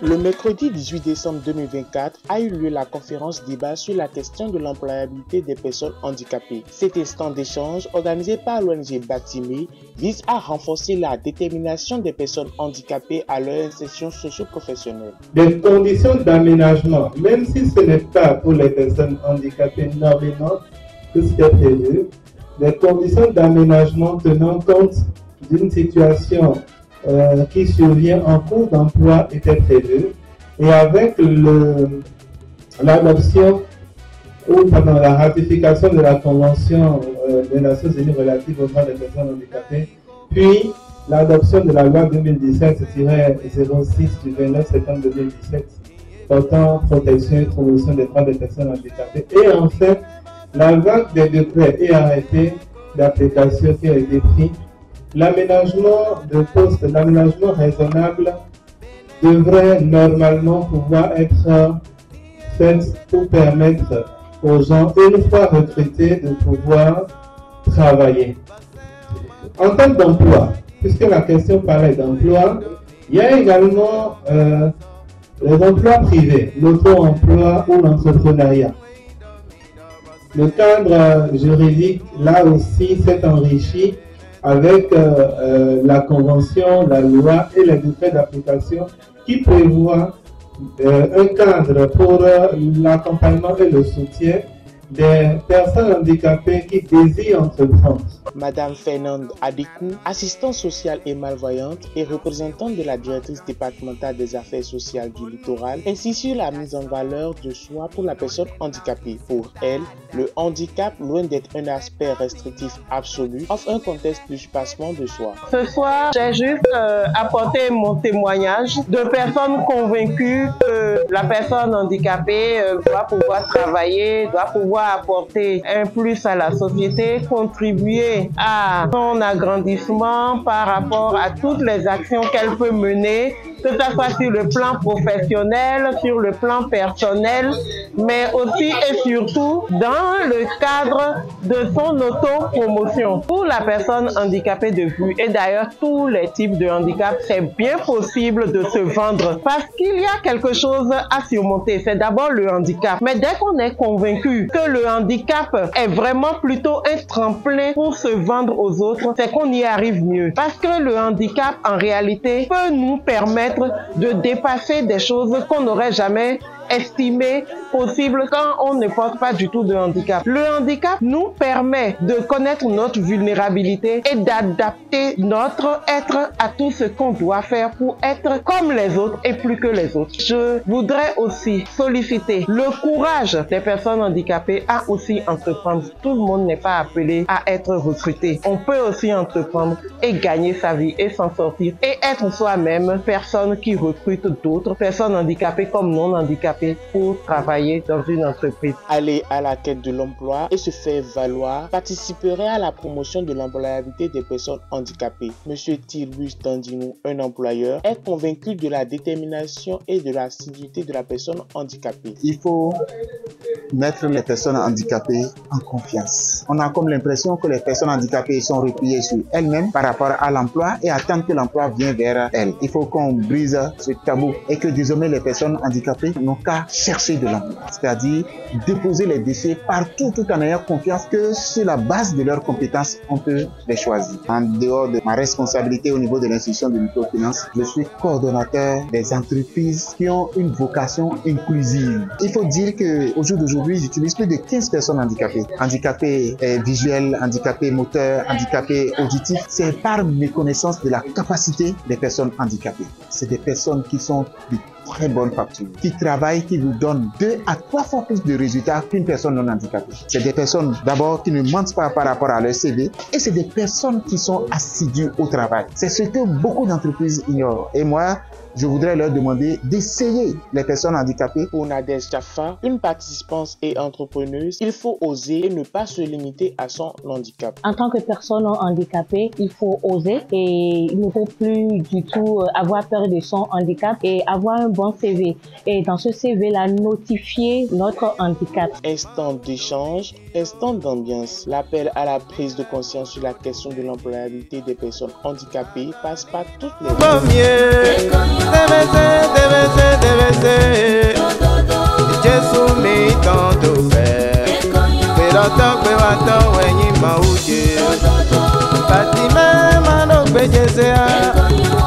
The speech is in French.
Le mercredi 18 décembre 2024 a eu lieu la conférence débat sur la question de l'employabilité des personnes handicapées. Cet instant d'échange organisé par l'ONG Batime vise à renforcer la détermination des personnes handicapées à leur insertion socio-professionnelle. Des conditions d'aménagement, même si ce n'est pas pour les personnes handicapées normalement que c'était prévu, des conditions d'aménagement tenant compte d'une situation qui survient en cours d'emploi était prévu, et avec l'adoption ou pendant la ratification de la Convention des Nations Unies relative aux droits des personnes handicapées, puis l'adoption de la loi 2017-06 du 29 septembre 2017 portant protection et promotion des droits des personnes handicapées, et enfin la vague des décrets et arrêtés d'application qui a été pris. L'aménagement de postes, l'aménagement raisonnable devrait normalement pouvoir être fait pour permettre aux gens, une fois recrutés, de pouvoir travailler. En termes d'emploi, puisque la question parlait d'emploi, il y a également les emplois privés, l'auto-emploi ou l'entrepreneuriat. Le cadre juridique, là aussi, s'est enrichi avec la convention, la loi et les décrets d'application qui prévoient un cadre pour l'accompagnement et le soutien des personnes handicapées qui désirent entreprendre. Madame Fernande Adikou, assistante sociale et malvoyante et représentante de la directrice départementale des affaires sociales du littoral, insiste sur la mise en valeur de soi pour la personne handicapée. Pour elle, le handicap, loin d'être un aspect restrictif absolu, offre un contexte d'usurpation de soi. Ce soir, j'ai juste apporté mon témoignage de personnes convaincues que la personne handicapée doit pouvoir travailler, doit pouvoir apporter un plus à la société, contribuer à son agrandissement par rapport à toutes les actions qu'elle peut mener, que ce soit sur le plan professionnel, sur le plan personnel, mais aussi et surtout dans le cadre de son auto-promotion. Pour la personne handicapée de vue, et d'ailleurs tous les types de handicap, c'est bien possible de se vendre parce qu'il y a quelque chose à surmonter. C'est d'abord le handicap. Mais dès qu'on est convaincu que le handicap est vraiment plutôt un tremplin pour se vendre aux autres, c'est qu'on y arrive mieux. Parce que le handicap, en réalité, peut nous permettre de dépasser des choses qu'on n'aurait jamais estimé possible quand on ne porte pas du tout de handicap. Le handicap nous permet de connaître notre vulnérabilité et d'adapter notre être à tout ce qu'on doit faire pour être comme les autres et plus que les autres. Je voudrais aussi solliciter le courage des personnes handicapées à aussi entreprendre. Tout le monde n'est pas appelé à être recruté. On peut aussi entreprendre et gagner sa vie et s'en sortir et être soi-même personne qui recrute d'autres personnes handicapées comme non handicapées pour travailler dans une entreprise. Aller à la quête de l'emploi et se faire valoir participerait à la promotion de l'employabilité des personnes handicapées. Monsieur Tilbus Dandinou, un employeur, est convaincu de la détermination et de l'assiduité de la personne handicapée. Il faut mettre les personnes handicapées en confiance. On a comme l'impression que les personnes handicapées sont repliées sur elles-mêmes par rapport à l'emploi et attendent que l'emploi vienne vers elles. Il faut qu'on brise ce tabou et que désormais les personnes handicapées n'ont qu'à chercher de l'emploi, c'est-à-dire déposer les dossiers partout tout en ayant confiance que sur la base de leurs compétences, on peut les choisir. En dehors de ma responsabilité au niveau de l'institution de microfinance, je suis coordonnateur des entreprises qui ont une vocation inclusive. Il faut dire qu'au jour d'aujourd'hui, j'utilise plus de 15 personnes handicapées. Handicapées visuelles, handicapées moteurs, handicapées auditifs. C'est par méconnaissance de la capacité des personnes handicapées. C'est des personnes qui sont de très bonne facture, qui travaillent, qui vous donnent 2 à 3 fois plus de résultats qu'une personne non handicapée. C'est des personnes d'abord qui ne mentent pas par rapport à leur CV et c'est des personnes qui sont assidues au travail. C'est ce que beaucoup d'entreprises ignorent. Et moi, je voudrais leur demander d'essayer les personnes handicapées. Pour Nadège Jaffa, une participante et entrepreneuse, il faut oser et ne pas se limiter à son handicap. En tant que personne handicapée, il faut oser et il ne faut plus du tout avoir peur de son handicap et avoir un bon CV. Et dans ce CV-là, notifier notre handicap. Instant d'échange, instant d'ambiance. L'appel à la prise de conscience sur la question de l'employabilité des personnes handicapées passe par toutes les Fatima mano bejezea